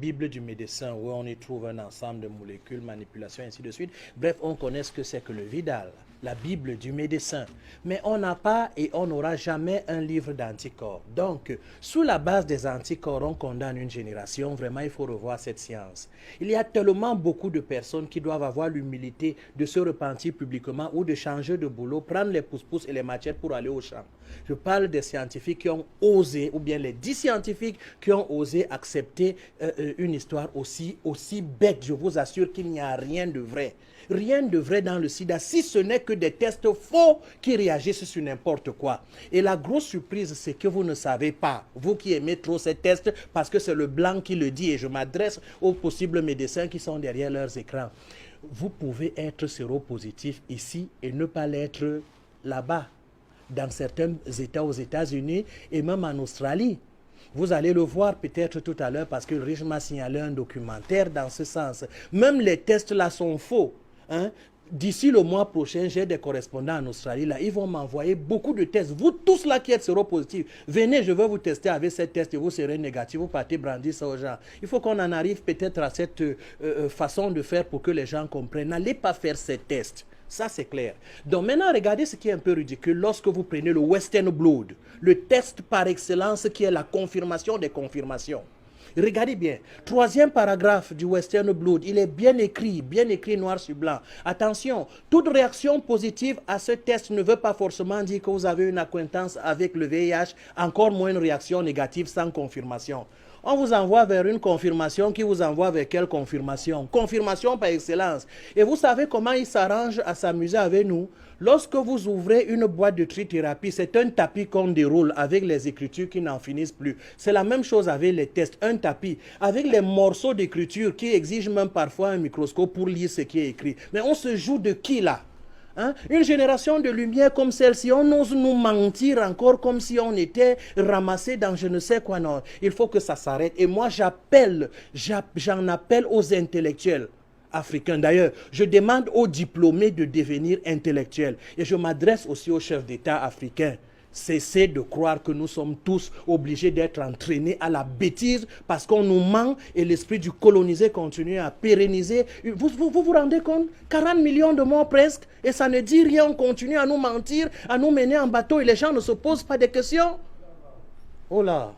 Bible du médecin, où on y trouve un ensemble de molécules, manipulations, ainsi de suite. Bref, on connaît ce que c'est que le Vidal, la Bible du médecin. Mais on n'a pas et on n'aura jamais un livre d'anticorps. Donc, sous la base des anticorps, on condamne une génération. Vraiment, il faut revoir cette science. Il y a tellement beaucoup de personnes qui doivent avoir l'humilité de se repentir publiquement ou de changer de boulot, prendre les pousse-pousse et les machettes pour aller au champ. Je parle des scientifiques qui ont osé, ou bien les 10 scientifiques qui ont osé accepter une histoire aussi bête. Je vous assure qu'il n'y a rien de vrai. Rien de vrai dans le sida, si ce n'est que des tests faux qui réagissent sur n'importe quoi. Et la grosse surprise, c'est que vous ne savez pas, vous qui aimez trop ces tests, parce que c'est le blanc qui le dit, et je m'adresse aux possibles médecins qui sont derrière leurs écrans. Vous pouvez être séropositif ici et ne pas l'être là-bas, dans certains États aux États-Unis et même en Australie. Vous allez le voir peut-être tout à l'heure parce que Rich m'a signalé un documentaire dans ce sens. Même les tests là sont faux. Hein? D'ici le mois prochain, j'ai des correspondants en Australie, là, ils vont m'envoyer beaucoup de tests. Vous tous là qui êtes séropositifs, venez, je vais vous tester avec ces tests et vous serez négatif, vous partez brandir ça aux gens. Il faut qu'on en arrive peut-être à cette façon de faire pour que les gens comprennent. N'allez pas faire ces tests. Ça, c'est clair. Donc maintenant, regardez ce qui est un peu ridicule. Lorsque vous prenez le Western Blot, le test par excellence qui est la confirmation des confirmations. Regardez bien, 3e paragraphe du Western Blot, il est bien écrit noir sur blanc. Attention, toute réaction positive à ce test ne veut pas forcément dire que vous avez une acquaintance avec le VIH, encore moins une réaction négative sans confirmation. On vous envoie vers une confirmation qui vous envoie vers quelle confirmation? Confirmation par excellence. Et vous savez comment ils s'arrangent à s'amuser avec nous? Lorsque vous ouvrez une boîte de trithérapie, c'est un tapis qu'on déroule avec les écritures qui n'en finissent plus. C'est la même chose avec les tests, un tapis, avec les morceaux d'écriture qui exigent même parfois un microscope pour lire ce qui est écrit. Mais on se joue de qui là? Hein? Une génération de lumière comme celle-ci, on ose nous mentir encore comme si on était ramassé dans je ne sais quoi. Non, il faut que ça s'arrête. Et moi, j'en appelle aux intellectuels africains. D'ailleurs, je demande aux diplômés de devenir intellectuels. Et je m'adresse aussi aux chefs d'État africains. Cessez de croire que nous sommes tous obligés d'être entraînés à la bêtise parce qu'on nous ment et l'esprit du colonisé continue à pérenniser. Vous rendez compte? 40 millions de morts presque et ça ne dit rien, on continue à nous mentir, à nous mener en bateau et les gens ne se posent pas de questions. Oh là!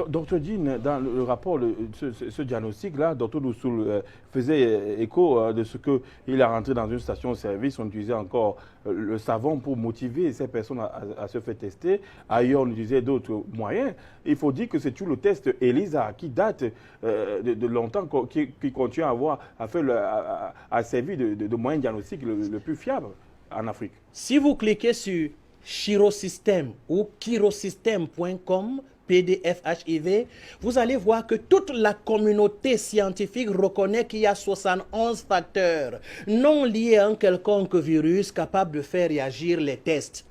Docteur Dean, dans le rapport, ce diagnostic-là, Dr Loussoul faisait écho de ce qu'il a rentré dans une station-service, on utilisait encore le savon pour motiver ces personnes à se faire tester. Ailleurs, on utilisait d'autres moyens. Il faut dire que c'est tout le test ELISA qui date de longtemps, qui continue à servir de moyen diagnostic le plus fiable en Afrique. Si vous cliquez sur Chirosystème ou chirosystème.com, PDF HIV, vous allez voir que toute la communauté scientifique reconnaît qu'il y a 71 facteurs non liés à un quelconque virus capable de faire réagir les tests.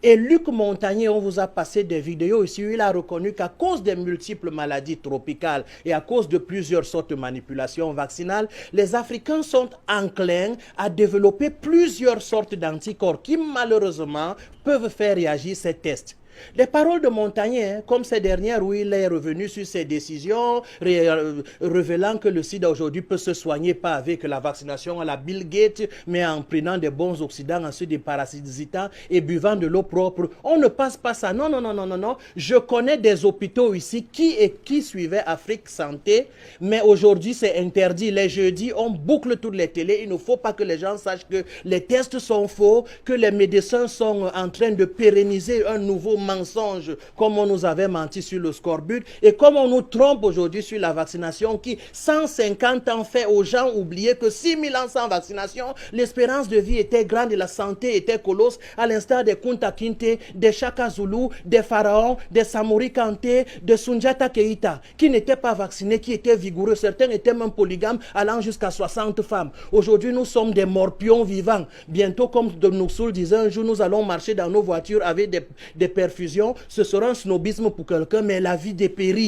Et Luc Montagnier, on vous a passé des vidéos ici où il a reconnu qu'à cause des multiples maladies tropicales et à cause de plusieurs sortes de manipulations vaccinales, les Africains sont enclins à développer plusieurs sortes d'anticorps qui malheureusement peuvent faire réagir ces tests. Les paroles de Montagnier, comme ces dernières où il est revenu sur ses décisions, révélant que le sida aujourd'hui peut se soigner pas avec la vaccination à la Bill Gates, mais en prenant des bons oxydants, ensuite des parasitisants et buvant de l'eau propre. On ne passe pas ça. Non, non, non, non, non, non. Je connais des hôpitaux ici qui suivaient Afrique Santé, mais aujourd'hui c'est interdit. Les jeudis, on boucle toutes les télés. Il ne faut pas que les gens sachent que les tests sont faux, que les médecins sont en train de pérenniser un nouveau mensonge, comme on nous avait menti sur le scorbut et comme on nous trompe aujourd'hui sur la vaccination qui, 150 ans, fait aux gens oublier que 6000 ans sans vaccination, l'espérance de vie était grande et la santé était colosse, à l'instar des Kunta Kinte, des Shaka Zulu, des pharaons, des Samori Kanté, de Sundiata Keita, qui n'étaient pas vaccinés, qui étaient vigoureux. Certains étaient même polygames, allant jusqu'à 60 femmes. Aujourd'hui, nous sommes des morpions vivants. Bientôt, comme de Loussoul disait un jour, nous allons marcher dans nos voitures avec des perfusions. Ce sera un snobisme pour quelqu'un, mais la vie dépérit.